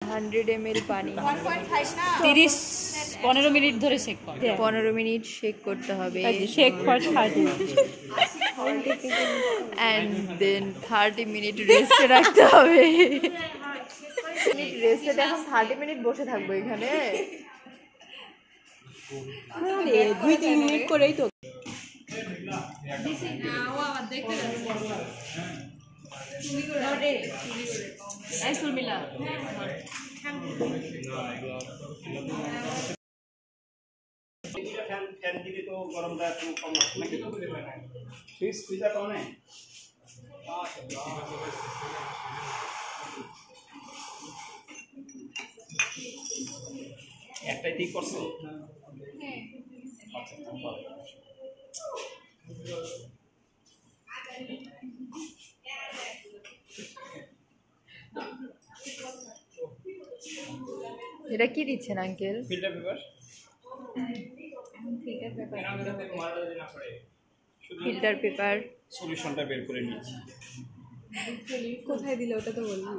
100 ml পানি 15 minute ধরে shake করতে 15 মিনিট শেক করতে হবে shake for 30 and then 30 minute রেস্টে রাখতে হবে রেস্টে এখন 30 মিনিট বসে থাকবো এখানে আরে 2-3 মিনিট করেই তো একটাই ঠিক করছো এটা কি দিচ্ছেন uncle filter paper filter paper সলিউশনটা বের করে নিয়েছি কোথায় দিলে ওটা তো বললাম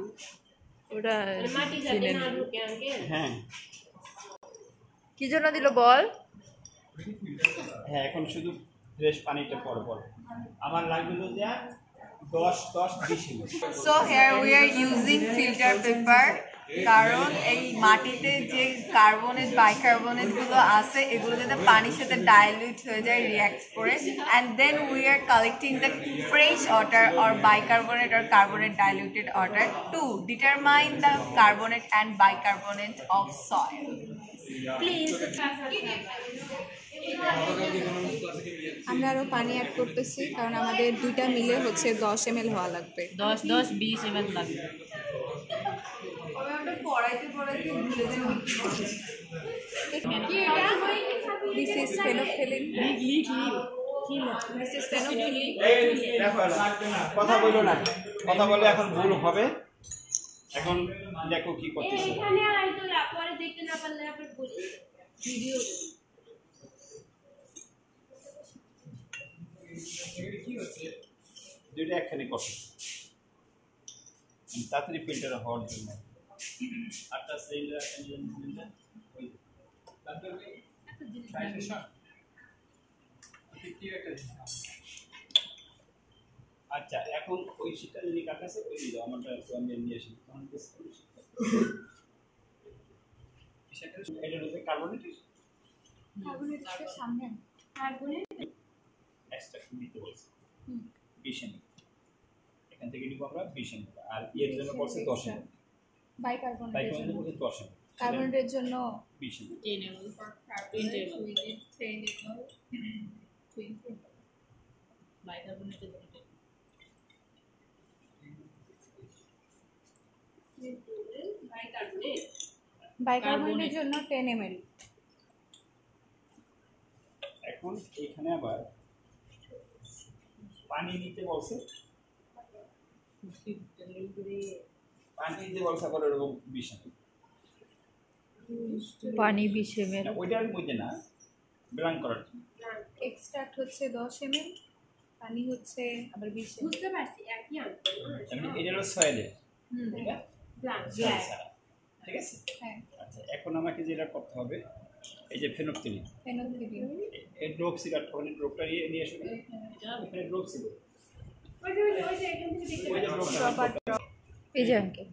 ওটা হ্যাঁ কি জন্য দিল বল হ্যাঁ এখন শুধু ফ্রেশ পানিটা পর আমার লাগবে যে 10-20 So here we are using filter paper কারণ এই মাটিতে যে কার্বনেট বাইকার্বনেট গুলো আছে এগুলো যাতে পানির সাথে ডাইলিউট হয়ে যায় রিঅ্যাক্ট করে and then we are collecting the fresh water or bicarbonate or carbonate diluted water to determine the carbonate and bicarbonate of soil. Please. আমরা আরো পানি অ্যাড করতেছি কারণ আমাদের দুইটা মিলে হচ্ছে 10 ml হওয়া লাগবে 10-20 ml লাগবে This is phenolphthalein. This is phenolphthalein. কথা বলো না কথা বলে এখন ভুল হবে এখন দেখো কি করতেছে এখানে আর আইতো পরে দেখতে না পারলে আপনি বলি ভিডিও দুইটা একখানে করো তাড়াতাড়ি ফিল্টার হওয়ার জন্য আটটা সিলিন্ডার সিলিন্ডার ওই আচ্ছা এখন ওই শীটটা যদি কাটাছে ওই দিও আমারটা একটু আমি নিয়ে আসি তখন টেস্ট করি সেটা এটা হচ্ছে কার্বনেট কার্বনেটের সামনে কার্বনেট এক্সট্রাকশন দিতে বলছি 20 ml এখান থেকে নিব আমরা 20 ml আর এর জন্য পড়ছে 10 ml বাইকার্বনেটের জন্য 10 ml কার্বনেটের জন্য 20 ml 10 ml for carbonate 10 ml 20 bicarbonate is বাইকার্বনেটের জন্য 10 ml এখন এখানে আবার পানি নিতে বলছে পানি নিতে বলছে আবার এরকম 20 ml পানি 20 ml ওইটার মধ্যে না ব্ল্যাঙ্ক করার জন্য এক্সট্রাক্ট হচ্ছে 10 ml পানি হচ্ছে আবার 20 ml বুঝতে পারছি একই আনসার মানে এটা হলো সয়েলের এটা ব্ল্যাঙ্ক ঠিক আছে হ্যাঁ আচ্ছা এখন আমাকে যেটা করতে হবে এই যে ফেনোক্সিলিন এই ড্রপ সিরাপ মানে ড্রপটা নিয়ে আসবে এখানে ড্রপ ছিল ওই যে এখান থেকে দেখতে ওই যে ড্রপটা এই যে আঙ্কেল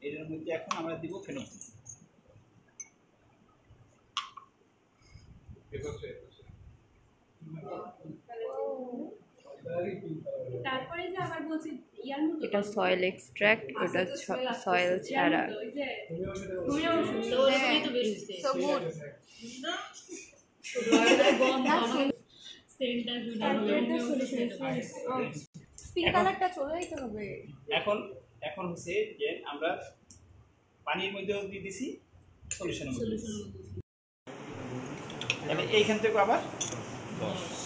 এর মধ্যে এখন আমরা দিব ফেনোক্সিলিন তারপরে যে আবার বলছি ইয়ার মতো এটা সয়েল এক্সট্রাক্ট এটা সয়েল ছাড়া ওই যে ঘুরে ওষুধ তো ওরকমই তো বেশি সো গুড সেন্টার পিঙ্ক কালারটা চলে যেতে হবে এখন হচ্ছে যে আমরা পানির মধ্যে দিয়ে দিছি সলিউশনের মধ্যে তাহলে এইখান থেকে আবার 10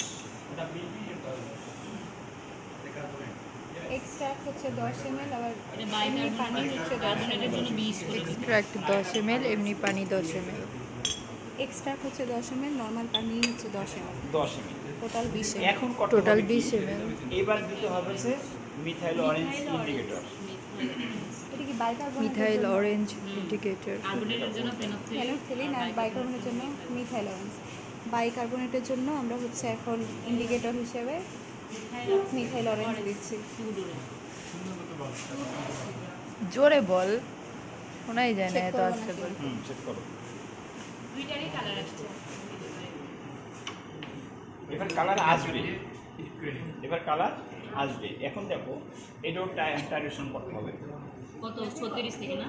এক্সট্রাক্ট হচ্ছে 10 ml আবার এটা পানি হচ্ছে 10 বাইকার্বনেটের জন্য 20 করে এক্সট্রাক্ট 10 ml এমনি পানি 10 ml এক্সট্রাক্ট হচ্ছে 10 ml নরমাল পানি হচ্ছে 10 ml 10 ml টোটাল 20 ml এখন টোটাল 20 ml এবার দিতে হবে যে মিথাইল অরেঞ্জ ইন্ডিকেটর এটা কি কি বাইকার্বনেট মিথাইল অরেঞ্জ ইন্ডিকেটর। কার্বনেটের জন্য ফেনথিলিন ফেনথিলিন আর বাইকার্বনের জন্য মিথাইল অরেঞ্জ। বাইকার্বনেটের জন্য আমরা হচ্ছে এখন ইন্ডিকেটর হিসেবে মিথাইল অরেঞ্জ দিচ্ছি। জোরে বল, শোনাই যায় না Check এত করবো আস্তে নাকি? বল। চেক করো। দুইটারই কালার আসছে। এবার কালার আসবে, এবার কালার আসবে। এখন দেখো এটাও টাইরেশন করতে হবে। কত 36 থেকে না?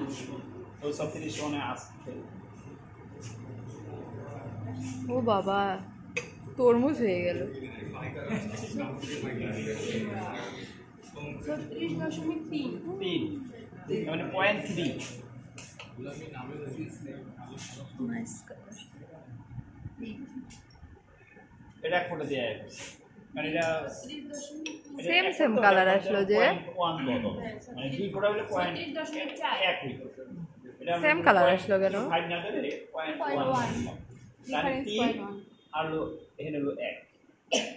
ওই সব জিনিস মনে আসছে। ও বাবা, তরমুজ হয়ে গেল। 36.3 3 মানে 0.3। এটা এক ফটো দেয়া আছে, মানে এটা সেম সেম কালার আসলো যে, 0.1 বলো, মানে দুই ফটো হলে 0.1 এটা সেম কালার আসলো কেন? 5 না ধরে 0.1 তাহলে ডিফারেন্স 3 1 আর এখানে হলো 1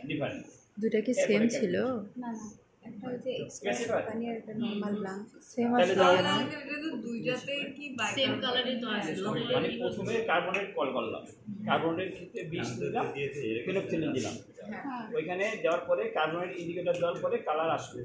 ডিফারেন্স। দুটা কি সেম ছিল? না না, একটা হচ্ছে এক্সপ্রেস পানি আর একটা নরমাল ব্লাঙ্ক। সেম তাহলে আসলো কেন? দুইটাতেই কি সেম কালারই তো আসলো। মানে প্রথমে কার্বনেট কল করলাম, কার্বনের ক্ষেত্রে 20 দিলাম, ফেনথিলিন দিলাম, ওইখানে দেওয়ার পরে কার্বনেট ইন্ডিকেটর দেওয়ার পরে কালার আসবে।